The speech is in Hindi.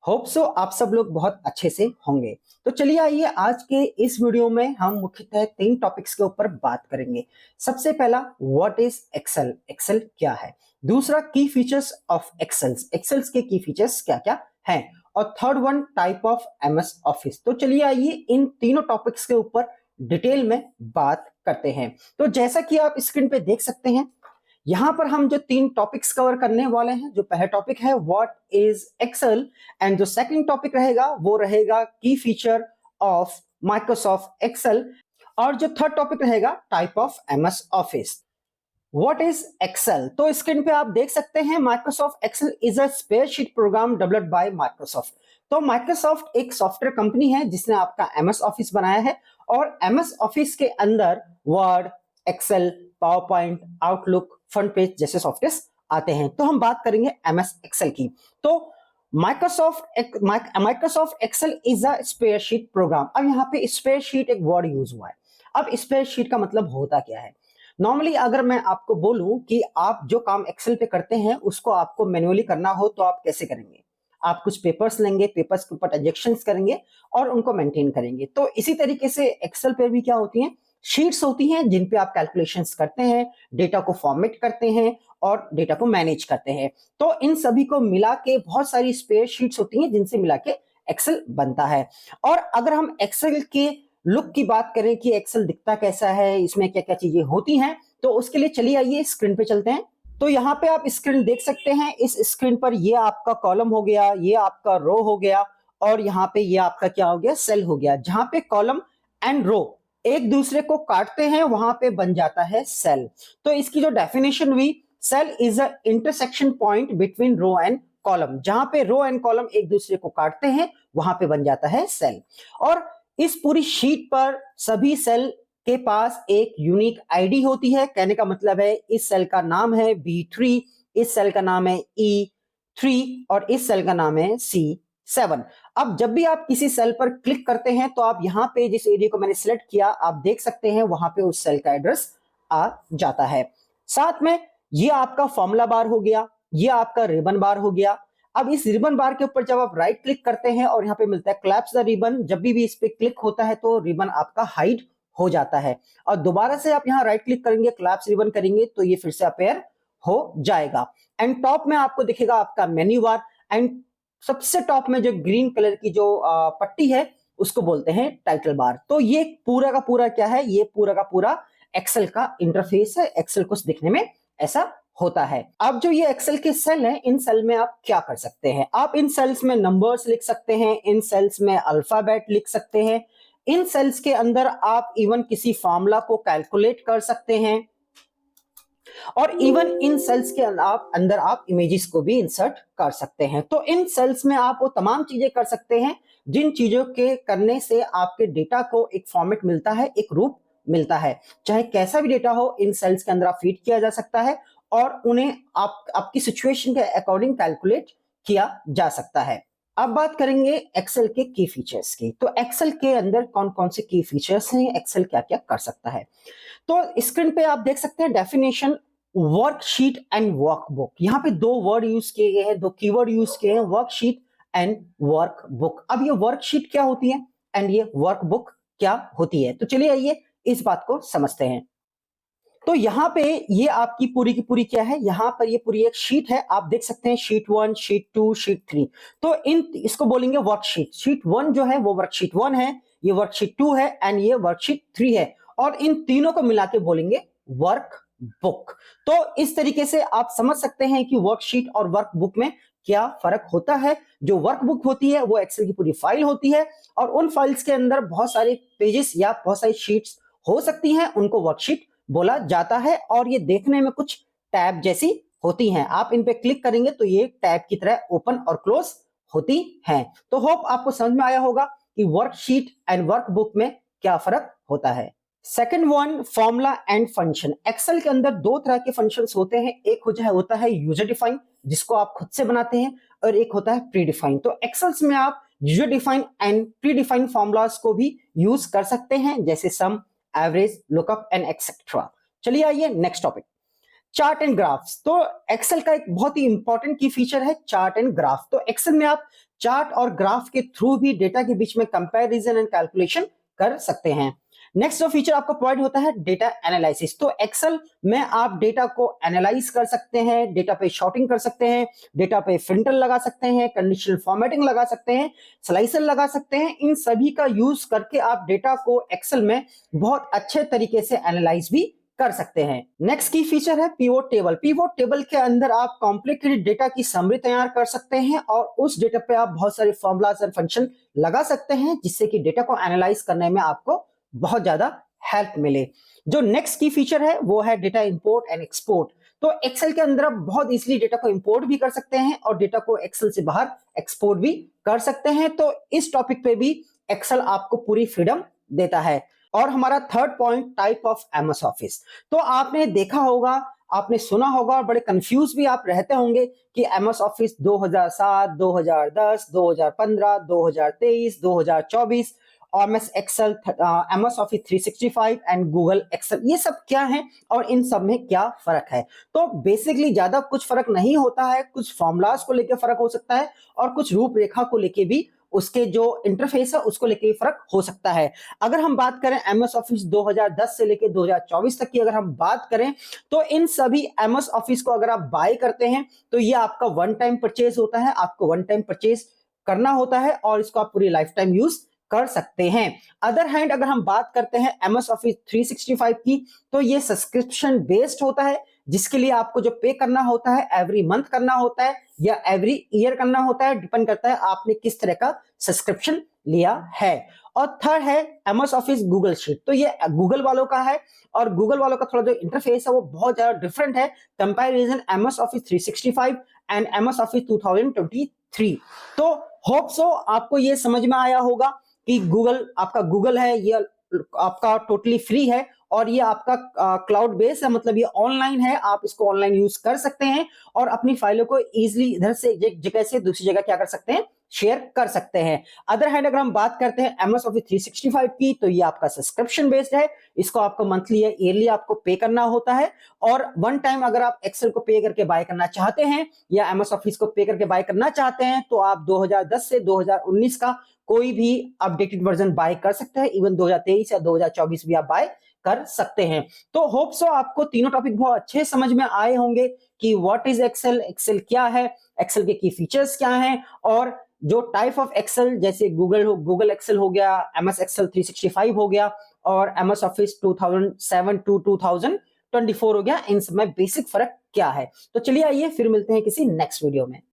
होप सो आप सब लोग बहुत अच्छे से होंगे। तो चलिए आइए आज के इस वीडियो में हम मुख्यतः 3 टॉपिक्स के ऊपर बात करेंगे। सबसे पहला, व्हाट इज एक्सेल, एक्सेल क्या है। दूसरा, की फीचर्स ऑफ एक्सेल्स, एक्सेल्स के की फीचर्स क्या क्या हैं। और third one, type of MS office. तो चलिए आइए इन तीनों टॉपिक्स के ऊपर डिटेल में बात करते हैं। तो जैसा कि आप स्क्रीन पे देख सकते हैं, यहां पर हम जो 3 टॉपिक्स कवर करने वाले हैं, जो पहला टॉपिक है व्हाट इज एक्सेल, एंड जो सेकंड टॉपिक रहेगा वो रहेगा की फीचर ऑफ माइक्रोसॉफ्ट एक्सेल, और जो थर्ड टॉपिक रहेगा type of MS Office. What is Excel, तो स्क्रीन पे आप देख सकते हैं Microsoft Excel is a spreadsheet program developed by Microsoft. तो माइक्रोसॉफ्ट एक सॉफ्टवेयर कंपनी है जिसने आपका एमएस ऑफिस बनाया है, और एमएस ऑफिस के अंदर Word, Excel, PowerPoint, Outlook, FrontPage जैसे सॉफ्टवेयर आते हैं। तो हम बात करेंगे एमएस एक्सेल की। तो Microsoft Excel is a spreadsheet program. अब यहाँ पे स्प्रेडशीट एक वर्ड यूज हुआ है। अब स्प्रेडशीट का मतलब होता क्या है। नॉर्मली अगर मैं आपको बोलूं कि आप जो काम एक्सेल पे करते हैं उसको आपको मैन्युअली करना हो तो आप कैसे करेंगे। आप कुछ पेपर्स लेंगे, पेपर्स के ऊपर ट्रांजैक्शंस करेंगे और उनको मेंटेन करेंगे। तो इसी तरीके से एक्सेल पे भी क्या होती हैं, शीट्स होती हैं जिन पे आप कैलकुलेशंस करते हैं, डेटा को फॉर्मेट करते हैं और डेटा को मैनेज करते हैं। तो इन सभी को मिला के बहुत सारी स्प्रेड शीट्स होती हैं जिनसे मिला के एक्सेल बनता है। और अगर हम एक्सेल के लुक की बात करें कि एक्सेल दिखता कैसा है, इसमें क्या क्या चीजें होती हैं, तो उसके लिए चलिए आइए स्क्रीन पे चलते हैं। तो यहाँ पे आप स्क्रीन देख सकते हैं। इस स्क्रीन पर ये आपका कॉलम हो गया, ये आपका रो हो गया, और यहाँ पे ये आपका क्या हो गया, सेल हो गया। जहां पे कॉलम एंड रो एक दूसरे को काटते हैं वहां पे बन जाता है सेल। तो इसकी जो डेफिनेशन हुई, cell is a intersection point between row and column. जहां पे रो एंड कॉलम एक दूसरे को काटते हैं वहां पे बन जाता है सेल। और इस पूरी शीट पर सभी सेल के पास एक यूनिक आईडी होती है। कहने का मतलब है इस सेल का नाम है B3, इस सेल का नाम है E3 और इस सेल का नाम है C7। अब जब भी आप किसी सेल पर क्लिक करते हैं तो आप यहां पे जिस एरिया को मैंने सिलेक्ट किया आप देख सकते हैं वहां पे उस सेल का एड्रेस आ जाता है। साथ में ये आपका फॉर्मूला बार हो गया, ये आपका रिबन बार हो गया। अब इस रिबन बार के ऊपर जब आप राइट क्लिक करते हैं और यहाँ पे मिलता है क्लैप्स द रिबन, जब भी इस पे क्लिक होता है तो रिबन आपका हाइड हो जाता है। और दोबारा से आप यहाँ राइट क्लिक करेंगे, क्लैप्स रिबन करेंगे तो ये फिर से अपेयर हो जाएगा। एंड टॉप में आपको दिखेगा आपका मेन्यू बार, एंड सबसे टॉप में जो ग्रीन कलर की जो पट्टी है उसको बोलते हैं टाइटल बार। तो ये पूरा का पूरा क्या है, ये पूरा का पूरा एक्सेल का इंटरफेस है। एक्सेल कुछ दिखने में ऐसा होता है। अब जो ये एक्सेल के सेल हैं, इन सेल में आप क्या कर सकते हैं, आप इन सेल्स में नंबर्स लिख सकते हैं, इन सेल्स में अल्फाबेट लिख सकते हैं, इन सेल्स के अंदर आप इवन किसी फॉर्मूला को कैलकुलेट कर सकते हैं, और इवन इन सेल्स के अंदर आप इमेजेस को भी इंसर्ट कर सकते हैं। तो इन सेल्स में आप वो तमाम चीजें कर सकते हैं जिन चीजों के करने से आपके डेटा को एक फॉर्मेट मिलता है, एक रूप मिलता है। चाहे कैसा भी डेटा हो, इन सेल्स के अंदर आप फीड किया जा सकता है और उन्हें आपकी सिचुएशन के अकॉर्डिंग कैलकुलेट किया जा सकता है। अब बात करेंगे एक्सेल के की फीचर्स की। तो एक्सेल के अंदर कौन कौन से की फीचर्स हैं, एक्सेल क्या क्या कर सकता है। तो स्क्रीन पे आप देख सकते हैं डेफिनेशन, वर्कशीट एंड वर्कबुक। यहाँ पे 2 वर्ड यूज किए गए हैं, 2 कीवर्ड यूज किए हैं, वर्कशीट एंड वर्कबुक। अब ये वर्कशीट क्या होती है एंड ये वर्कबुक क्या होती है, तो चलिए आइए इस बात को समझते हैं। तो यहाँ पे ये आपकी पूरी की पूरी क्या है, यहाँ पर ये पूरी एक शीट है। आप देख सकते हैं शीट 1, शीट 2, शीट 3। तो इसको बोलेंगे वर्कशीट। शीट 1 जो है वो वर्कशीट 1 है, ये वर्कशीट 2 है एंड ये वर्कशीट 3 है, और इन तीनों को मिला के बोलेंगे वर्कबुक। तो इस तरीके से आप समझ सकते हैं कि वर्कशीट और वर्कबुक में क्या फर्क होता है। जो वर्कबुक होती है वो एक्सेल की पूरी फाइल होती है, और उन फाइल्स के अंदर बहुत सारे पेजेस या बहुत सारी शीट्स हो सकती हैं, उनको वर्कशीट बोला जाता है। और ये देखने में कुछ टैब जैसी होती हैं, आप इन पे क्लिक करेंगे तो ये टैब की तरह ओपन और क्लोज होती हैं। तो होप आपको समझ में आया होगा कि वर्कशीट एंड वर्कबुक में क्या फर्क होता है। Second one, formula and function. Excel के अंदर 2 तरह के फंक्शंस होते हैं, एक होता है यूजर डिफाइन जिसको आप खुद से बनाते हैं, और एक होता है प्री डिफाइन। तो एक्सेल्स में आप user define and pre define formulas को भी यूज कर सकते हैं, जैसे सम, एवरेज, लुकअप एंड एक्सेट्रा। चलिए आइए next topic. Chart and graphs. तो एक्सेल का एक बहुत ही इंपॉर्टेंट की फीचर है चार्ट एंड ग्राफ। तो एक्सेल में आप चार्ट और ग्राफ के थ्रू भी डेटा के बीच में कंपैरिजन एंड कैलकुलेशन कर सकते हैं। नेक्स्ट जो फीचर आपको प्रोवाइड होता है डेटा एनालिसिस। तो एक्सेल में आप डेटा को एनालाइज कर सकते हैं, डेटा पे शॉर्टिंग कर सकते हैं, डेटा पे फिल्टर लगा सकते हैं, कंडीशनल फॉर्मेटिंग लगा सकते हैं, स्लाइसर लगा सकते हैं। इन सभी का यूज करके आप डेटा को एक्सेल में बहुत अच्छे तरीके से एनालाइज भी कर सकते हैं। नेक्स्ट की फीचर है पिवोट टेबल। पिवोट टेबल के अंदर आप कॉम्प्लिकेटेड डेटा की समरी तैयार कर सकते हैं और उस डेटा पे आप बहुत सारे फॉर्मूलाज और फंक्शन लगा सकते हैं जिससे कि डेटा को एनालाइज करने में आपको बहुत ज्यादा हेल्प मिले। जो नेक्स्ट की फीचर है वो है डेटा इंपोर्ट एंड एक्सपोर्ट। तो एक्सेल के अंदर आप बहुत इजीली डेटा को इंपोर्ट भी कर सकते हैं और डेटा को एक्सेल से बाहर एक्सपोर्ट भी कर सकते हैं। तो इस टॉपिक पे भी एक्सेल आपको पूरी फ्रीडम देता है। और हमारा third point type of MS office. तो आपने देखा होगा, आपने सुना होगा और बड़े कंफ्यूज भी आप रहते होंगे कि MS Office 2007, 2010, 2015, 2023, 2024, MS Excel, MS Office 365 and Google Excel, ये सब क्या है और इन सब में क्या फर्क है। तो बेसिकली ज्यादा कुछ फर्क नहीं होता है, कुछ फॉर्मूलाज को लेकर फर्क हो सकता है और कुछ रूपरेखा को लेके भी, उसके जो इंटरफेस है उसको लेके भी फर्क हो सकता है। अगर हम बात करें एमएस ऑफिस 2010 से लेके 2024 तक की अगर हम बात करें, तो इन सभी एमएस ऑफिस को अगर आप बाय करते हैं तो ये आपका वन टाइम परचेज होता है, आपको वन टाइम परचेज करना होता है और इसको आप पूरी लाइफ टाइम यूज कर सकते हैं। अदर हैंड अगर हम बात करते हैं एमएस ऑफिस 365 की, तो ये सब्सक्रिप्शन बेस्ड होता है जिसके लिए आपको जो पे करना होता है एवरी मंथ करना होता है या एवरी ईयर करना होता है, डिपेंड करता है आपने किस तरह का सब्सक्रिप्शन लिया है। और थर्ड है एमएस ऑफिस गूगल शीट। तो ये गूगल वालों का है और गूगल वालों का थोड़ा जो इंटरफेस है वो बहुत ज्यादा डिफरेंट है comparison MS Office 365 and MS office 2023। तो होप सो आपको ये समझ में आया होगा कि गूगल आपका गूगल है, ये आपका टोटली फ्री है और ये आपका क्लाउड बेस है, मतलब ये ऑनलाइन है, आप इसको ऑनलाइन यूज कर सकते हैं और अपनी फाइलों को इजीली इधर से एक जगह से दूसरी जगह क्या कर सकते हैं, शेयर कर सकते हैं। अदर हैंड अगर हम बात करते हैं एमएस ऑफिस 365 की, तो ये आपका सब्सक्रिप्शन बेस्ड है, इसको आपको मंथली या ईयरली आपको पे करना होता है और वन टाइम अगर आप एक्सेल को पे करके बाय करना चाहते हैं या एमएस ऑफिस को पे करके बाय करना चाहते हैं तो आप 2010 से 2019 का कोई भी अपडेटेड वर्जन बाय कर सकते हैं, इवन 2023 या 2024 भी आप बाय कर सकते हैं। तो होप सो आपको तीनों टॉपिक बहुत अच्छे समझ में आए होंगे कि व्हाट इज एक्सेल, एक्सेल क्या है, एक्सेल के की फीचर्स क्या हैं और जो टाइप ऑफ एक्सेल जैसे गूगल एक्सेल हो गया, एमएस एक्सेल 365 हो गया और एमएस ऑफिस 2007 टू 2024 हो गया, इन सब में बेसिक फर्क क्या है। तो चलिए आइए फिर मिलते हैं किसी नेक्स्ट वीडियो में।